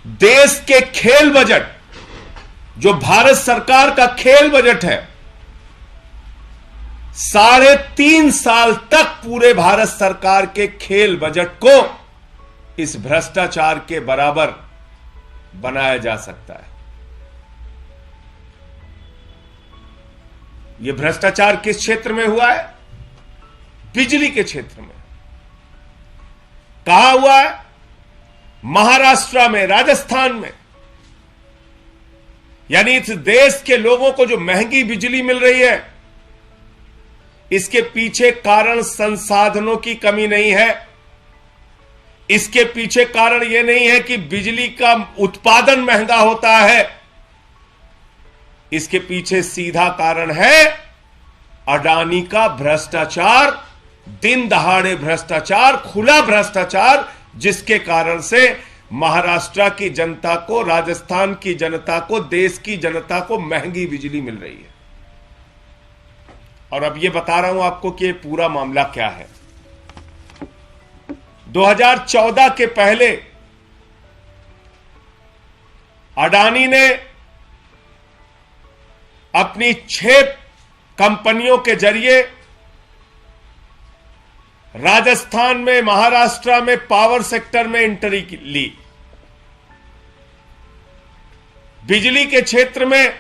देश के खेल बजट, जो भारत सरकार का खेल बजट है, 3.5 साल तक पूरे भारत सरकार के खेल बजट को इस भ्रष्टाचार के बराबर बनाया जा सकता है। यह भ्रष्टाचार किस क्षेत्र में हुआ है? बिजली के क्षेत्र में। कहां हुआ है? महाराष्ट्र में, राजस्थान में। यानी इस देश के लोगों को जो महंगी बिजली मिल रही है, इसके पीछे कारण संसाधनों की कमी नहीं है। इसके पीछे कारण यह नहीं है कि बिजली का उत्पादन महंगा होता है। इसके पीछे सीधा कारण है अडानी का भ्रष्टाचार, दिन दहाड़े भ्रष्टाचार, खुला भ्रष्टाचार, जिसके कारण से महाराष्ट्र की जनता को, राजस्थान की जनता को, देश की जनता को महंगी बिजली मिल रही है। और अब यह बता रहा हूं आपको कि यह पूरा मामला क्या है। 2014 के पहले अडानी ने अपनी 6 कंपनियों के जरिए राजस्थान में, महाराष्ट्र में पावर सेक्टर में एंट्री ली। बिजली के क्षेत्र में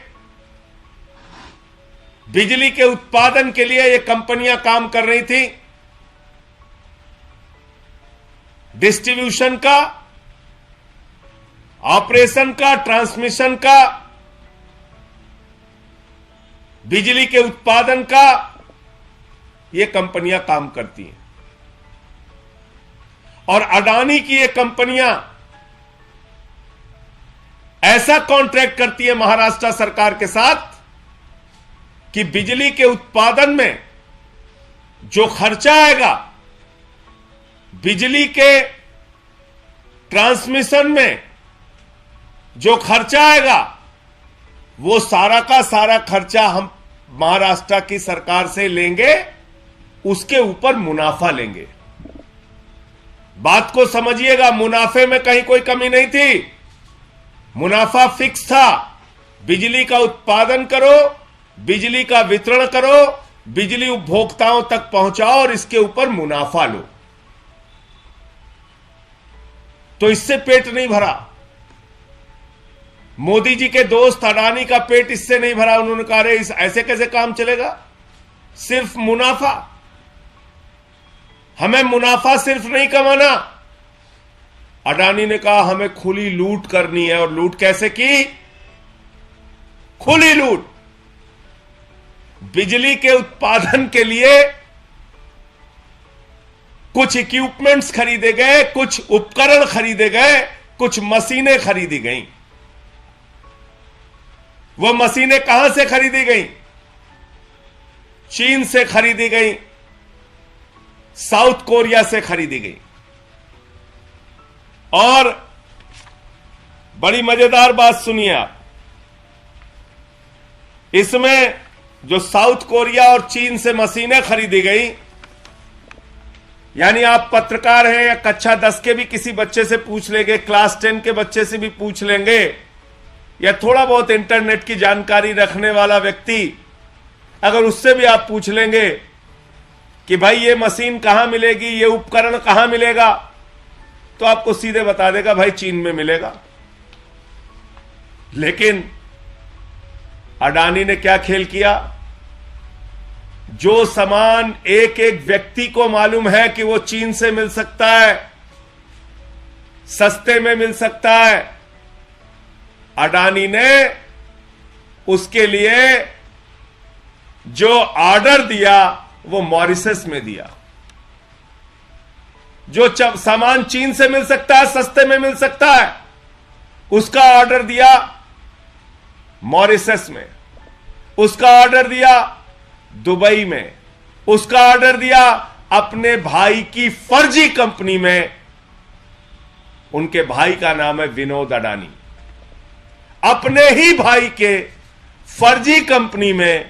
बिजली के उत्पादन के लिए ये कंपनियां काम कर रही थी। डिस्ट्रीब्यूशन का, ऑपरेशन का, ट्रांसमिशन का, बिजली के उत्पादन का, ये कंपनियां काम करती हैं। और अडानी की ये कंपनियां ऐसा कॉन्ट्रैक्ट करती है महाराष्ट्र सरकार के साथ कि बिजली के उत्पादन में जो खर्चा आएगा, बिजली के ट्रांसमिशन में जो खर्चा आएगा, वो सारा का सारा खर्चा हम महाराष्ट्र की सरकार से लेंगे, उसके ऊपर मुनाफा लेंगे। बात को समझिएगा, मुनाफे में कहीं कोई कमी नहीं थी। मुनाफा फिक्स था। बिजली का उत्पादन करो, बिजली का वितरण करो, बिजली उपभोक्ताओं तक पहुंचाओ और इसके ऊपर मुनाफा लो। तो इससे पेट नहीं भरा। मोदी जी के दोस्त अडानी का पेट इससे नहीं भरा। उन्होंने कहा अरे ऐसे कैसे काम चलेगा, सिर्फ मुनाफा, हमें मुनाफा सिर्फ नहीं कमाना। अडानी ने कहा हमें खुली लूट करनी है। और लूट कैसे की? खुली लूट। बिजली के उत्पादन के लिए कुछ इक्विपमेंट्स खरीदे गए, कुछ उपकरण खरीदे गए, कुछ मशीनें खरीदी गईं। वो मशीनें कहां से खरीदी गईं? चीन से खरीदी गईं, साउथ कोरिया से खरीदी गई। और बड़ी मजेदार बात सुनिए आप, इसमें जो साउथ कोरिया और चीन से मशीनें खरीदी गई, यानी आप पत्रकार हैं या कक्षा 10 के भी किसी बच्चे से पूछ लेंगे, क्लास 10 के बच्चे से भी पूछ लेंगे, या थोड़ा बहुत इंटरनेट की जानकारी रखने वाला व्यक्ति, अगर उससे भी आप पूछ लेंगे कि भाई ये मशीन कहां मिलेगी, ये उपकरण कहां मिलेगा, तो आपको सीधे बता देगा भाई चीन में मिलेगा। लेकिन अडानी ने क्या खेल किया? जो सामान एक एक व्यक्ति को मालूम है कि वो चीन से मिल सकता है, सस्ते में मिल सकता है, अडानी ने उसके लिए जो ऑर्डर दिया वो मॉरिशस में दिया। जो सामान चीन से मिल सकता है, सस्ते में मिल सकता है, उसका ऑर्डर दिया मॉरिशस में, उसका ऑर्डर दिया दुबई में, उसका ऑर्डर दिया अपने भाई की फर्जी कंपनी में। उनके भाई का नाम है विनोद अडानी। अपने ही भाई के फर्जी कंपनी में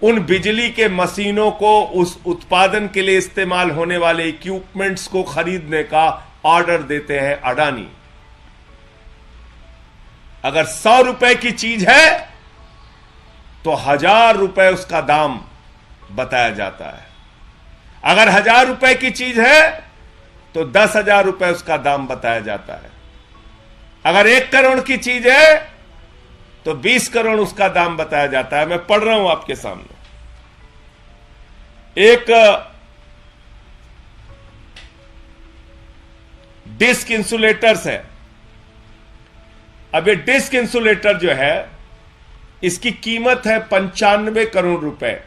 उन बिजली के मशीनों को, उस उत्पादन के लिए इस्तेमाल होने वाले इक्विपमेंट्स को खरीदने का ऑर्डर देते हैं अडानी। अगर 100 रुपए की चीज है तो 1000 रुपए उसका दाम बताया जाता है। अगर 1000 रुपए की चीज है तो 10,000 रुपए उसका दाम बताया जाता है। अगर 1 करोड़ की चीज है तो 20 करोड़ उसका दाम बताया जाता है। मैं पढ़ रहा हूं आपके सामने, एक डिस्क इंसुलेटर्स है। अब ये डिस्क इंसुलेटर जो है, इसकी कीमत है 95 करोड़ रुपए।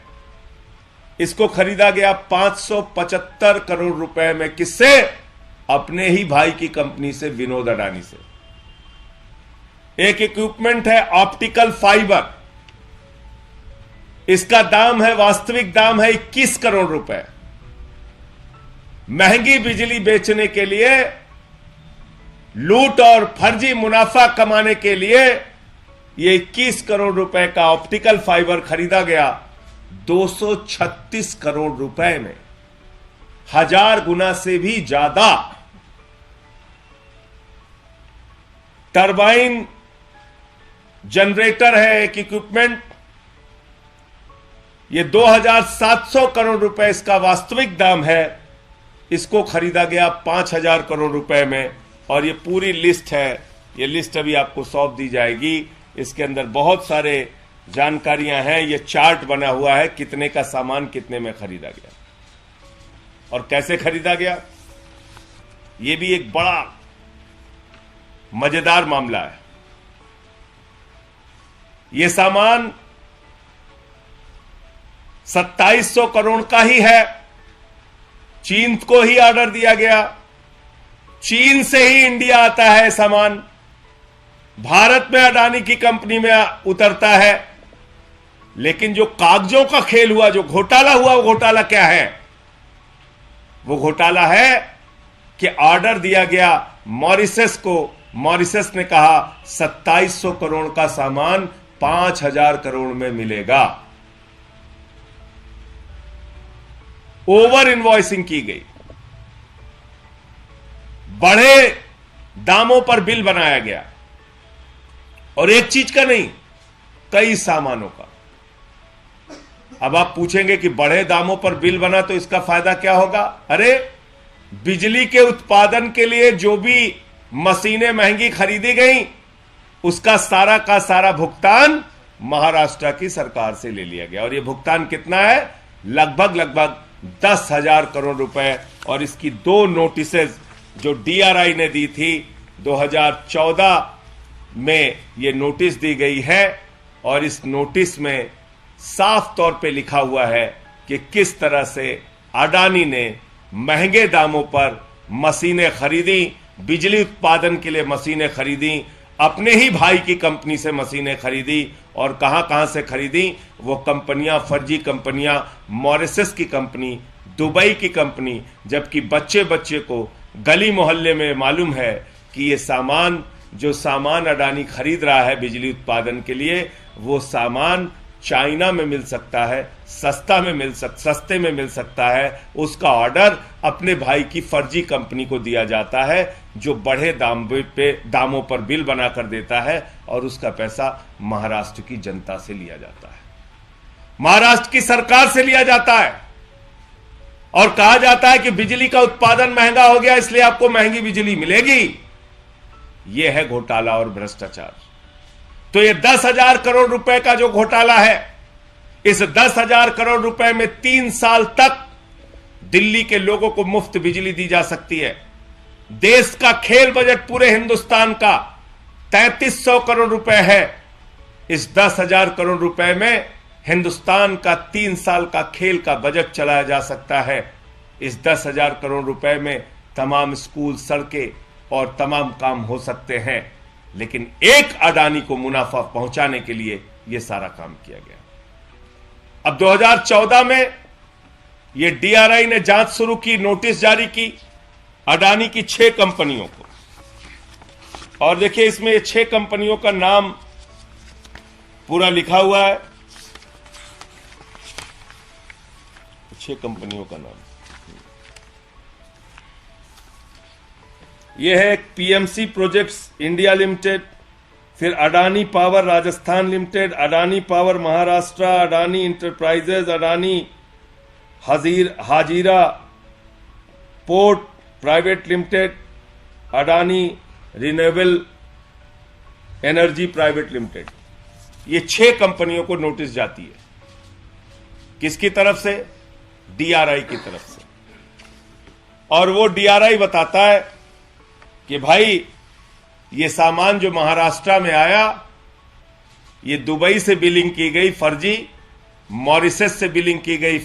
इसको खरीदा गया 575 करोड़ रुपए में। किससे? अपने ही भाई की कंपनी से, विनोद अडानी से। एक इक्विपमेंट है ऑप्टिकल फाइबर, इसका दाम है, वास्तविक दाम है 21 करोड़ रुपए। महंगी बिजली बेचने के लिए, लूट और फर्जी मुनाफा कमाने के लिए यह 21 करोड़ रुपए का ऑप्टिकल फाइबर खरीदा गया 236 करोड़ रुपए में, 1000 गुना से भी ज्यादा। टरबाइन जनरेटर है एक इक्विपमेंट, यह 2700 करोड़ रुपए इसका वास्तविक दाम है। इसको खरीदा गया 5000 करोड़ रुपए में। और ये पूरी लिस्ट है, ये लिस्ट अभी आपको सौंप दी जाएगी। इसके अंदर बहुत सारे जानकारियां हैं, ये चार्ट बना हुआ है कितने का सामान कितने में खरीदा गया और कैसे खरीदा गया। ये भी एक बड़ा मजेदार मामला है। ये सामान 2700 करोड़ का ही है। चीन को ही ऑर्डर दिया गया, चीन से ही इंडिया आता है सामान, भारत में अडानी की कंपनी में उतरता है। लेकिन जो कागजों का खेल हुआ, जो घोटाला हुआ, वो घोटाला क्या है? वो घोटाला है कि ऑर्डर दिया गया मॉरिशस को, मॉरिशस ने कहा 2700 करोड़ का सामान 5000 करोड़ में मिलेगा। ओवर इनवॉइसिंग की गई, बढ़े दामों पर बिल बनाया गया, और एक चीज का नहीं, कई सामानों का। अब आप पूछेंगे कि बढ़े दामों पर बिल बना तो इसका फायदा क्या होगा? अरे, बिजली के उत्पादन के लिए जो भी मशीनें महंगी खरीदी गई, उसका सारा का सारा भुगतान महाराष्ट्र की सरकार से ले लिया गया। और यह भुगतान कितना है? लगभग 10,000 करोड़ रुपए। और इसकी 2 नोटिसेज जो डीआरआई ने दी थी 2014 में, यह नोटिस दी गई है। और इस नोटिस में साफ तौर पे लिखा हुआ है कि किस तरह से अडानी ने महंगे दामों पर मशीनें खरीदी, बिजली उत्पादन के लिए मशीनें खरीदी, अपने ही भाई की कंपनी से मशीनें खरीदी। और कहां से खरीदी? वो कंपनियां, फर्जी कंपनियां, मॉरिशस की कंपनी, दुबई की कंपनी। जबकि बच्चे बच्चे को गली मोहल्ले में मालूम है कि ये सामान, जो सामान अडानी खरीद रहा है बिजली उत्पादन के लिए, वो सामान चाइना में मिल सकता है, सस्ते में मिल सकता है। उसका ऑर्डर अपने भाई की फर्जी कंपनी को दिया जाता है, जो बढ़े दामों पर बिल बनाकर देता है, और उसका पैसा महाराष्ट्र की जनता से लिया जाता है, महाराष्ट्र की सरकार से लिया जाता है। और कहा जाता है कि बिजली का उत्पादन महंगा हो गया, इसलिए आपको महंगी बिजली मिलेगी। यह है घोटाला और भ्रष्टाचार। तो यह 10,000 करोड़ रुपए का जो घोटाला है, इस 10,000 करोड़ रुपए में 3 साल तक दिल्ली के लोगों को मुफ्त बिजली दी जा सकती है। देश का खेल बजट पूरे हिंदुस्तान का 3300 करोड़ रुपए है। इस 10,000 करोड़ रुपए में हिंदुस्तान का 3 साल का खेल का बजट चलाया जा सकता है। इस 10,000 करोड़ रुपए में तमाम स्कूल, सड़कें और तमाम काम हो सकते हैं। लेकिन एक अडानी को मुनाफा पहुंचाने के लिए यह सारा काम किया गया। अब 2014 में यह डीआरआई ने जांच शुरू की, नोटिस जारी की अडानी की 6 कंपनियों को। और देखिए, इसमें ये 6 कंपनियों का नाम पूरा लिखा हुआ है। 6 कंपनियों का नाम यह है: पीएमसी प्रोजेक्ट्स इंडिया लिमिटेड, फिर Adani power Rajasthan limited, Adani power Maharashtra, Adani enterprises, Adani Hazira port private limited, Adani renewable energy private limited. ये 6 कंपनियों को नोटिस जाती है। किसकी तरफ से? डीआरआई की तरफ से। और वो डीआरआई बताता है कि भाई ये सामान जो महाराष्ट्र में आया, ये दुबई से बिलिंग की गई फर्जी, मॉरिशस से बिलिंग की गई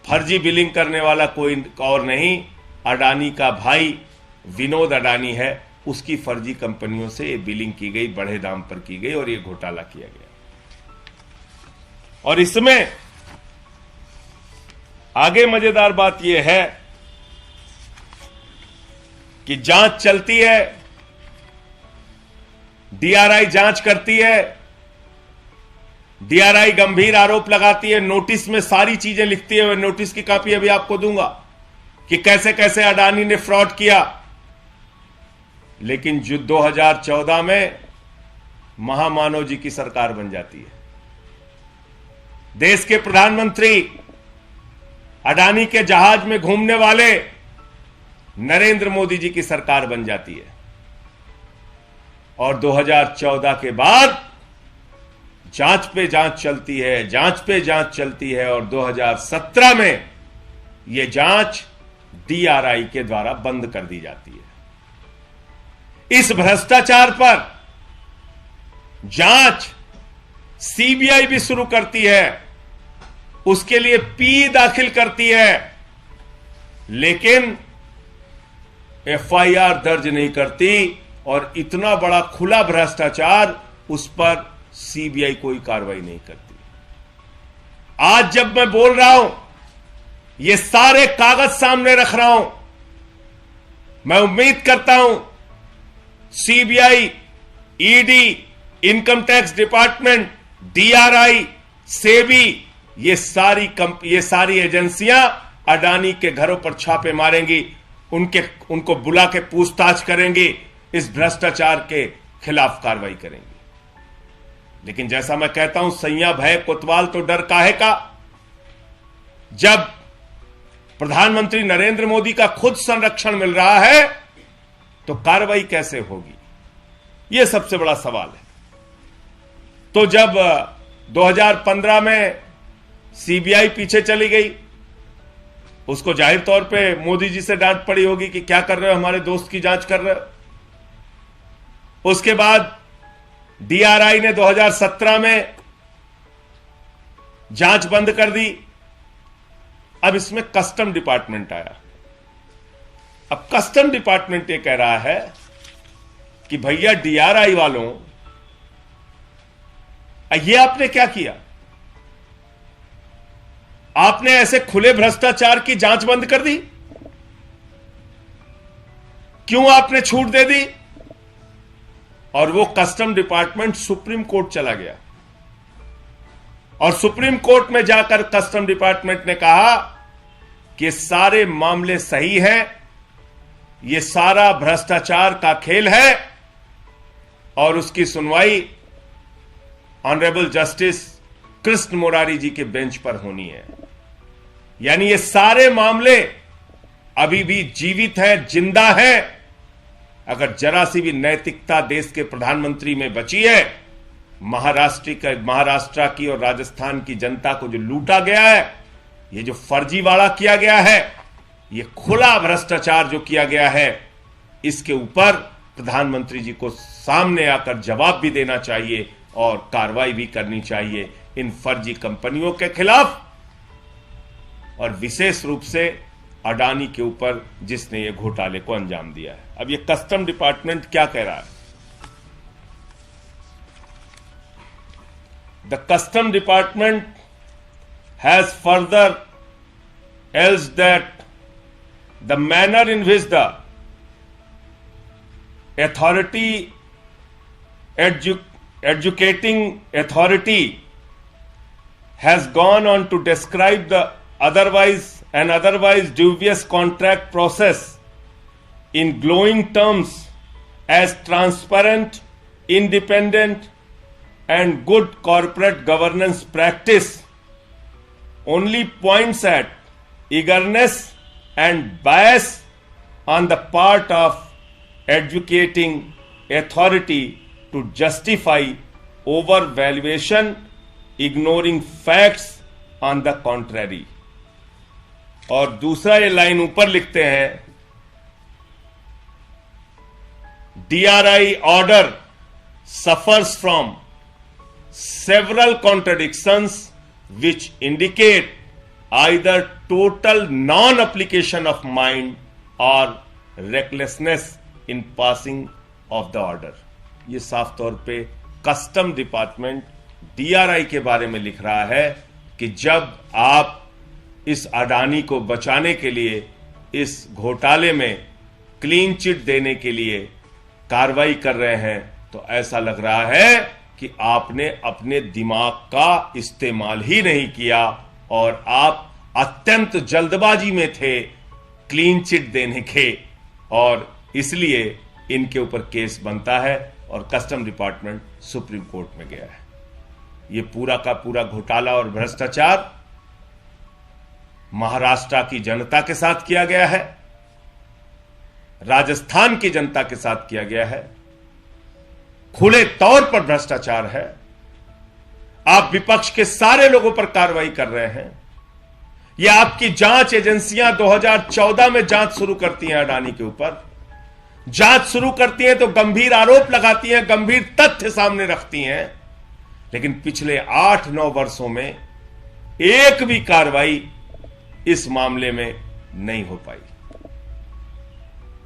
फर्जी बिलिंग करने वाला कोई और नहीं, अडानी का भाई विनोद अडानी है। उसकी फर्जी कंपनियों से ये बिलिंग की गई, बड़े दाम पर की गई और ये घोटाला किया गया। और इसमें आगे मजेदार बात यह है कि जांच चलती है, डीआरआई जांच करती है, डीआरआई गंभीर आरोप लगाती है, नोटिस में सारी चीजें लिखती है। नोटिस की कॉपी अभी आपको दूंगा कि कैसे कैसे अडानी ने फ्रॉड किया। लेकिन जो 2014 में महामानव जी की सरकार बन जाती है, देश के प्रधानमंत्री अडानी के जहाज में घूमने वाले नरेंद्र मोदी जी की सरकार बन जाती है। और 2014 के बाद जांच पे जांच चलती है, जांच पे जांच चलती है और 2017 में यह जांच डीआरआई के द्वारा बंद कर दी जाती है। इस भ्रष्टाचार पर जांच सीबीआई भी शुरू करती है, उसके लिए पी दाखिल करती है, लेकिन एफआईआर दर्ज नहीं करती। और इतना बड़ा खुला भ्रष्टाचार, उस पर सीबीआई कोई कार्रवाई नहीं करती। आज जब मैं बोल रहा हूं, ये सारे कागज सामने रख रहा हूं, मैं उम्मीद करता हूं CBI, ED, income tax department, DRI, SEBI, ये सारी एजेंसियां अडानी के घरों पर छापे मारेंगी, उनको बुला के पूछताछ करेंगी, इस भ्रष्टाचार के खिलाफ कार्रवाई करेंगी। लेकिन जैसा मैं कहता हूं, सैया भय कोतवाल तो डर काहे का। जब प्रधानमंत्री नरेंद्र मोदी का खुद संरक्षण मिल रहा है तो कार्रवाई कैसे होगी, यह सबसे बड़ा सवाल है। तो जब 2015 में सीबीआई पीछे चली गई, उसको जाहिर तौर पे मोदी जी से डांट पड़ी होगी कि क्या कर रहे हो, हमारे दोस्त की जांच कर रहे हो। उसके बाद डीआरआई ने 2017 में जांच बंद कर दी। अब इसमें कस्टम डिपार्टमेंट आया। अब कस्टम डिपार्टमेंट ये कह रहा है कि भैया डीआरआई वालों, ये आपने क्या किया, आपने ऐसे खुले भ्रष्टाचार की जांच बंद कर दी, क्यों आपने छूट दे दी। और वो कस्टम डिपार्टमेंट सुप्रीम कोर्ट चला गया और सुप्रीम कोर्ट में जाकर कस्टम डिपार्टमेंट ने कहा कि सारे मामले सही हैं, ये सारा भ्रष्टाचार का खेल है। और उसकी सुनवाई ऑनरेबल जस्टिस कृष्ण मुरारी जी के बेंच पर होनी है। यानी ये सारे मामले अभी भी जीवित हैं, जिंदा हैं। अगर जरा सी भी नैतिकता देश के प्रधानमंत्री में बची है, महाराष्ट्र की और राजस्थान की जनता को जो लूटा गया है, ये जो फर्जीवाड़ा किया गया है, ये खुला भ्रष्टाचार जो किया गया है, इसके ऊपर प्रधानमंत्री जी को सामने आकर जवाब भी देना चाहिए और कार्रवाई भी करनी चाहिए इन फर्जी कंपनियों के खिलाफ, और विशेष रूप से अडानी के ऊपर जिसने ये घोटाले को अंजाम दिया है। अब ये कस्टम डिपार्टमेंट क्या कह रहा है? The custom department has further else that the manner in which the authority educating authority has gone on to describe the otherwise dubious contract process in glowing terms as transparent, independent, and good corporate governance practice only points at eagerness and bias on the part of advocating authority to justify overvaluation, ignoring facts on the contrary. और दूसरा ये line ऊपर लिखते हैं, DRI order suffers from several contradictions which indicate either total non-application of mind or recklessness in passing of the order. ये साफ तौर पे कस्टम डिपार्टमेंट DRI के बारे में लिख रहा है कि जब आप इस अडानी को बचाने के लिए, इस घोटाले में क्लीन चिट देने के लिए कार्रवाई कर रहे हैं, तो ऐसा लग रहा है कि आपने अपने दिमाग का इस्तेमाल ही नहीं किया और आप अत्यंत जल्दबाजी में थे क्लीन चिट देने के, और इसलिए इनके ऊपर केस बनता है और कस्टम डिपार्टमेंट सुप्रीम कोर्ट में गया है। यह पूरा का पूरा घोटाला और भ्रष्टाचार महाराष्ट्र की जनता के साथ किया गया है, राजस्थान की जनता के साथ किया गया है, खुले तौर पर भ्रष्टाचार है। आप विपक्ष के सारे लोगों पर कार्रवाई कर रहे हैं। यह आपकी जांच एजेंसियां 2014 में जांच शुरू करती हैं अडानी के ऊपर, जांच शुरू करती हैं तो गंभीर आरोप लगाती हैं, गंभीर तथ्य सामने रखती हैं, लेकिन पिछले 8-9 वर्षों में एक भी कार्रवाई इस मामले में नहीं हो पाई।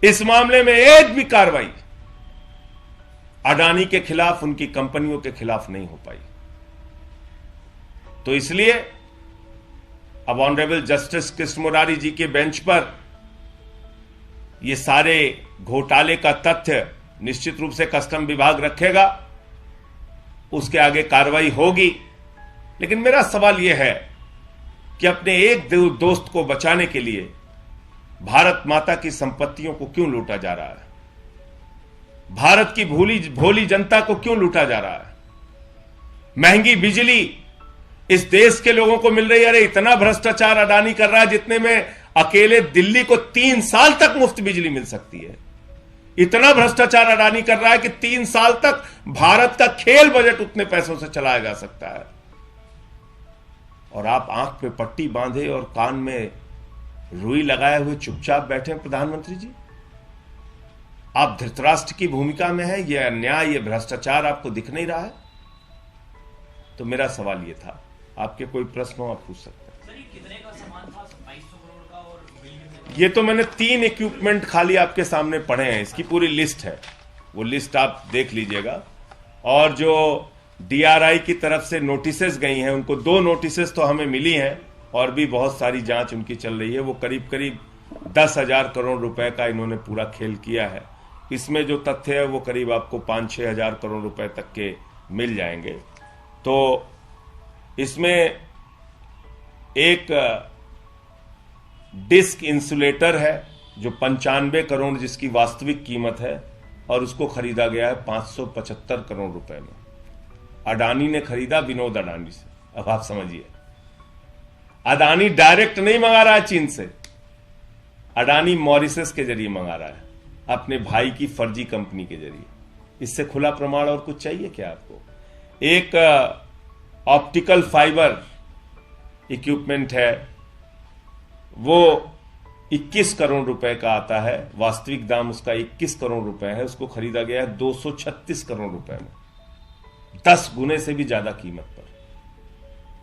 इस मामले में एक भी कार्रवाई अडानी के खिलाफ, उनकी कंपनियों के खिलाफ नहीं हो पाई। तो इसलिए अब ऑनरेबल जस्टिस कृष्ण मुरारी जी के बेंच पर यह सारे घोटाले का तथ्य निश्चित रूप से कस्टम विभाग रखेगा, उसके आगे कार्रवाई होगी। लेकिन मेरा सवाल यह है कि अपने एक दोस्त को बचाने के लिए भारत माता की संपत्तियों को क्यों लूटा जा रहा है? भारत की भोली जनता को क्यों लूटा जा रहा है? महंगी बिजली इस देश के लोगों को मिल रही है। अरे इतना भ्रष्टाचार अडानी कर रहा है जितने में अकेले दिल्ली को 3 साल तक मुफ्त बिजली मिल सकती है। इतना भ्रष्टाचार अडानी कर रहा है कि 3 साल तक भारत का खेल बजट उतने पैसों से चलाया जा सकता है। और आप आंख पे पट्टी बांधे और कान में रुई लगाए हुए चुपचाप बैठे हैं प्रधानमंत्री जी। आप धृतराष्ट्र की भूमिका में हैं। यह अन्याय, यह भ्रष्टाचार आपको दिख नहीं रहा है? तो मेरा सवाल यह था, आपके कोई प्रश्न हो आप पूछ सकते हैं। सर, ये कितने का सामान था? 2700 करोड़ का। और ये तो मैंने 3 इक्विपमेंट खाली आपके सामने पढ़े हैं, इसकी पूरी लिस्ट है, वो लिस्ट आप देख लीजिएगा। और जो DRI की तरफ से नोटिसेस गई हैं, उनको 2 नोटिसेस तो हमें मिली हैं और भी बहुत सारी जांच उनकी चल रही है। वो करीब करीब 10,000 करोड़ रुपए का इन्होंने पूरा खेल किया है। इसमें जो तथ्य है वो करीब आपको 5-6 हजार करोड़ रुपए तक के मिल जाएंगे। तो इसमें एक डिस्क इंसुलेटर है जो 95 करोड़ जिसकी वास्तविक कीमत है, और उसको खरीदा गया है 575 करोड़ रुपए में। अडानी ने खरीदा विनोद अडानी से। अब आप समझिए, अडानी डायरेक्ट नहीं मंगा रहा है चीन से, अडानी मॉरिशस के जरिए मंगा रहा है, अपने भाई की फर्जी कंपनी के जरिए। इससे खुला प्रमाण और कुछ चाहिए क्या आपको? एक ऑप्टिकल फाइबर इक्विपमेंट है, वो 21 करोड़ रुपए का आता है, वास्तविक दाम उसका 21 करोड़ रुपए है, उसको खरीदा गया है 236 करोड़ रुपए में, 10 गुने से भी ज्यादा कीमत पर।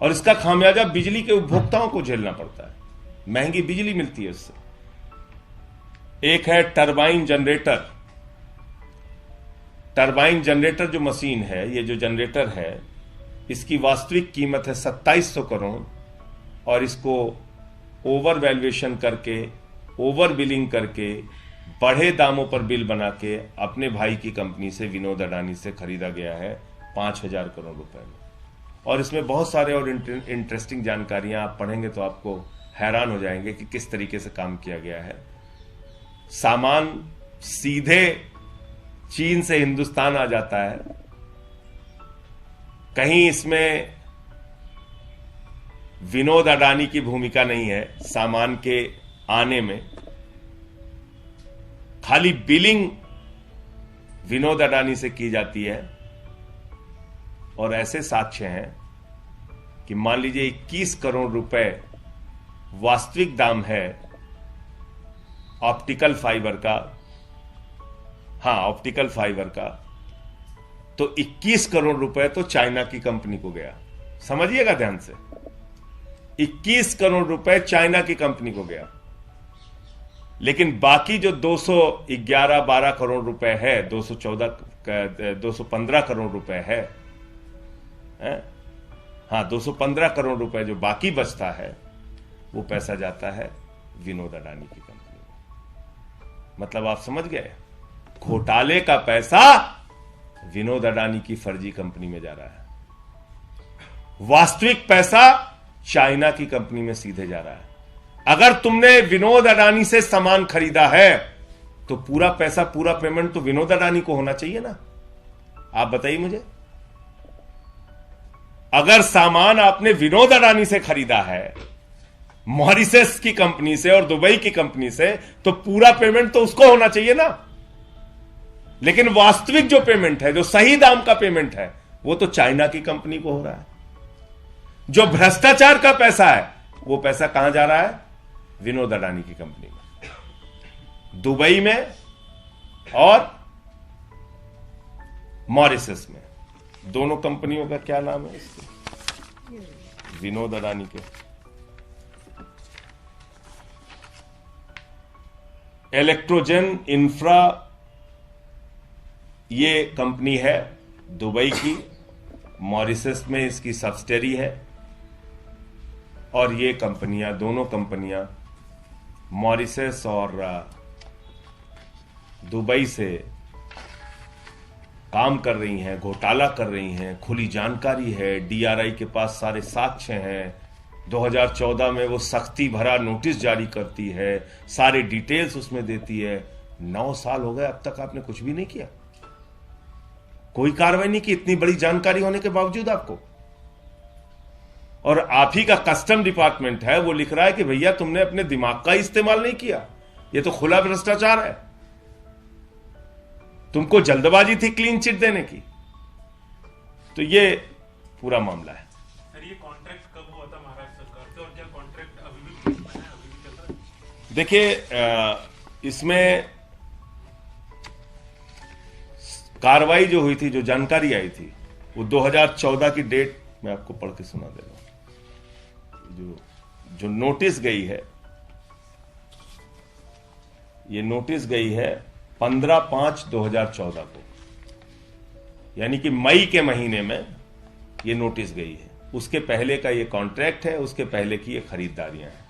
और इसका खामियाजा बिजली के उपभोक्ताओं को झेलना पड़ता है, महंगी बिजली मिलती है उससे। एक है टरबाइन जनरेटर। टरबाइन जनरेटर जो मशीन है, ये जो जनरेटर है, इसकी वास्तविक कीमत है 2700 करोड़, और इसको ओवर वैल्यूएशन करके, ओवर बिलिंग करके, बढ़े दामों पर बिल बना के अपने भाई की कंपनी से, विनोद अडानी से खरीदा गया है 5000 करोड़ रुपए में। और इसमें बहुत सारे और इंटरेस्टिंग जानकारियां आप पढ़ेंगे तो आपको हैरान हो जाएंगे कि किस तरीके से काम किया गया है। सामान सीधे चीन से हिंदुस्तान आ जाता है। कहीं इसमें विनोद अडानी की भूमिका नहीं है सामान के आने में, खाली बिलिंग विनोद अडानी से की जाती है। और ऐसे साक्ष्य हैं कि मान लीजिए 21 करोड़ रुपए वास्तविक दाम है ऑप्टिकल फाइबर का, हां ऑप्टिकल फाइबर का, तो 21 करोड़ रुपए तो चाइना की कंपनी को गया। समझिएगा ध्यान से, 21 करोड़ रुपए चाइना की कंपनी को गया। लेकिन बाकी जो 211-12 करोड़ रुपए है, 215 करोड़ रुपए है, हाँ 215 करोड़ रुपए जो बाकी बचता है, वो पैसा जाता है विनोद अडानी की कंपनी में। मतलब आप समझ गए, घोटाले का पैसा विनोद अडानी की फर्जी कंपनी में जा रहा है, वास्तविक पैसा चाइना की कंपनी में सीधे जा रहा है। अगर तुमने विनोद अडानी से सामान खरीदा है तो पूरा पैसा, पूरा पेमेंट तो विनोद अडानी को होना चाहिए ना। आप बताइए मुझे, अगर सामान आपने विनोद अडानी से खरीदा है, मॉरिशस की कंपनी से और दुबई की कंपनी से, तो पूरा पेमेंट तो उसको होना चाहिए ना। लेकिन वास्तविक जो पेमेंट है, जो सही दाम का पेमेंट है, वो तो चाइना की कंपनी को हो रहा है। जो भ्रष्टाचार का पैसा है, वो पैसा कहां जा रहा है? विनोद अडानी की कंपनी में, दुबई में और मॉरिशस में। दोनों कंपनियों का क्या नाम है इसके? विनोद अडानी के। इलेक्ट्रोजन इंफ्रा ये कंपनी है दुबई की, मॉरिशस में इसकी सब्सिडरी है। और ये कंपनियां, दोनों कंपनियां मॉरिशस और दुबई से काम कर रही हैं, घोटाला कर रही हैं, खुली जानकारी है, डीआरआई के पास सारे साक्ष्य हैं। 2014 में वो सख्ती भरा नोटिस जारी करती है, सारे डिटेल्स उसमें देती है। 9 साल हो गए, अब तक आपने कुछ भी नहीं किया, कोई कार्रवाई नहीं की, इतनी बड़ी जानकारी होने के बावजूद आपको। और आप ही का कस्टम डिपार्टमेंट है, वो लिख रहा है कि भैया तुमने अपने दिमाग का इस्तेमाल नहीं किया, ये तो खुला भ्रष्टाचार है, तुमको जल्दबाजी थी क्लीन चिट देने की। तो ये पूरा मामला है। सर ये कॉन्ट्रैक्ट कब हुआ था महाराष्ट्र सरकार से, और क्या कॉन्ट्रैक्ट अभी भी बना है, अभी भी चल रहा है? देखिए, इसमें कार्रवाई जो हुई थी, जो जानकारी आई थी, वो 2014 की डेट मैं आपको पढ़ के सुना दे रहा हूं। जो नोटिस गई है, ये नोटिस गई है 15/5/2014 को, यानी कि मई के महीने में ये नोटिस गई है। उसके पहले का ये कॉन्ट्रैक्ट है, उसके पहले की ये खरीदारियां हैं।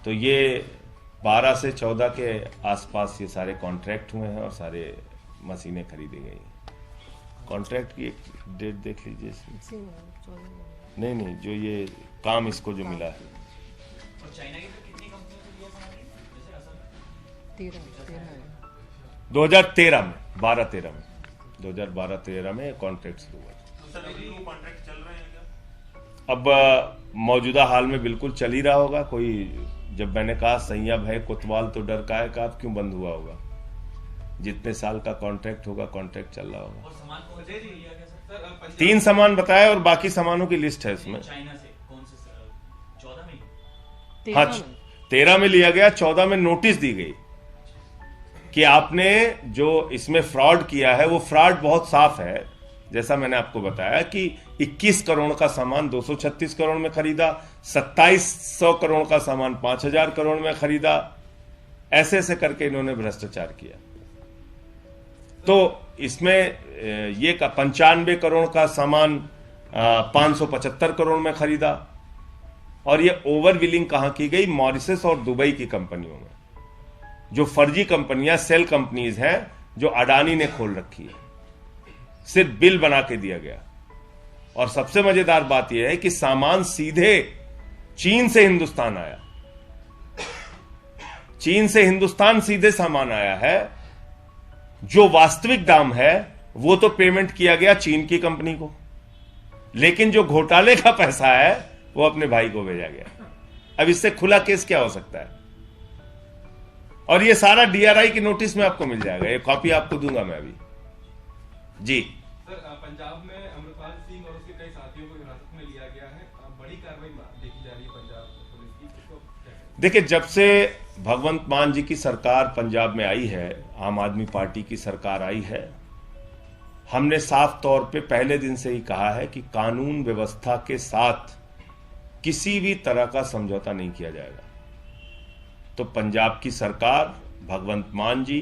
तो ये 12 से 14 के आसपास ये सारे कॉन्ट्रैक्ट हुए हैं और सारे मशीनें खरीदी गई हैं। कॉन्ट्रैक्ट की एक डेट देख लीजिए इसमें। नहीं, जो ये काम इसको जो मिला है। और चाइना की तो कितनी कंपनियों को दिया था जैसे असल 2013 में, 12-13 में, 2012-13 में कॉन्ट्रैक्ट शुरू हुआ। तो सर अभी वो कॉन्ट्रैक्ट चल रहे हैं क्या? अब मौजूदा हाल में बिल्कुल चल ही रहा होगा। कोई, जब मैंने कहा सैया भय कोतवाल तो डर का है, का अब क्यों बंद हुआ होगा? जितने साल का कॉन्ट्रैक्ट होगा, कॉन्ट्रैक्ट चल रहा होगा। और सामान कौन से लिया गया सर? 3 सामान बताया और बाकी सामानों की लिस्ट है इसमें। चाइना से कौन से सर? 14 में? हाँ, 13 में लिया गया, 14 में नोटिस दी गई कि आपने जो इसमें फ्रॉड किया है, वो फ्रॉड बहुत साफ है। जैसा मैंने आपको बताया कि 21 करोड़ का सामान 236 करोड़ में खरीदा, 2700 करोड़ का सामान 5000 करोड़ में खरीदा, ऐसे ऐसे करके इन्होंने भ्रष्टाचार किया। तो इसमें ये का 95 करोड़ का सामान 575 करोड़ में खरीदा। और ये ओवर बिलिंग कहां की गई? मॉरिशस और दुबई की कंपनियों में, जो फर्जी कंपनियां, सेल कंपनीज हैं, जो अडानी ने खोल रखी है। सिर्फ बिल बना के दिया गया। और सबसे मजेदार बात यह है कि सामान सीधे चीन से हिंदुस्तान आया, चीन से हिंदुस्तान सीधे सामान आया है। जो वास्तविक दाम है वो तो पेमेंट किया गया चीन की कंपनी को, लेकिन जो घोटाले का पैसा है वो अपने भाई को भेजा गया। अब इससे खुला केस क्या हो सकता है? और ये सारा डीआरआई की नोटिस में आपको मिल जाएगा, ये कॉपी आपको दूंगा मैं अभी। जी सर, पंजाब में अमृतपाल सिंह और उसके कई साथियों को हिरासत में लिया गया है। बड़ी कार्रवाई देखी जा रही है पंजाब पुलिस की, इसको क्या कहें? देखिए, जब से भगवंत मान जी की सरकार पंजाब में आई है, आम आदमी पार्टी की सरकार आई है, हमने साफ तौर पे पहले दिन से ही कहा है कि कानून व्यवस्था के साथ किसी भी तरह का समझौता नहीं किया जाएगा। तो पंजाब की सरकार, भगवंत मान जी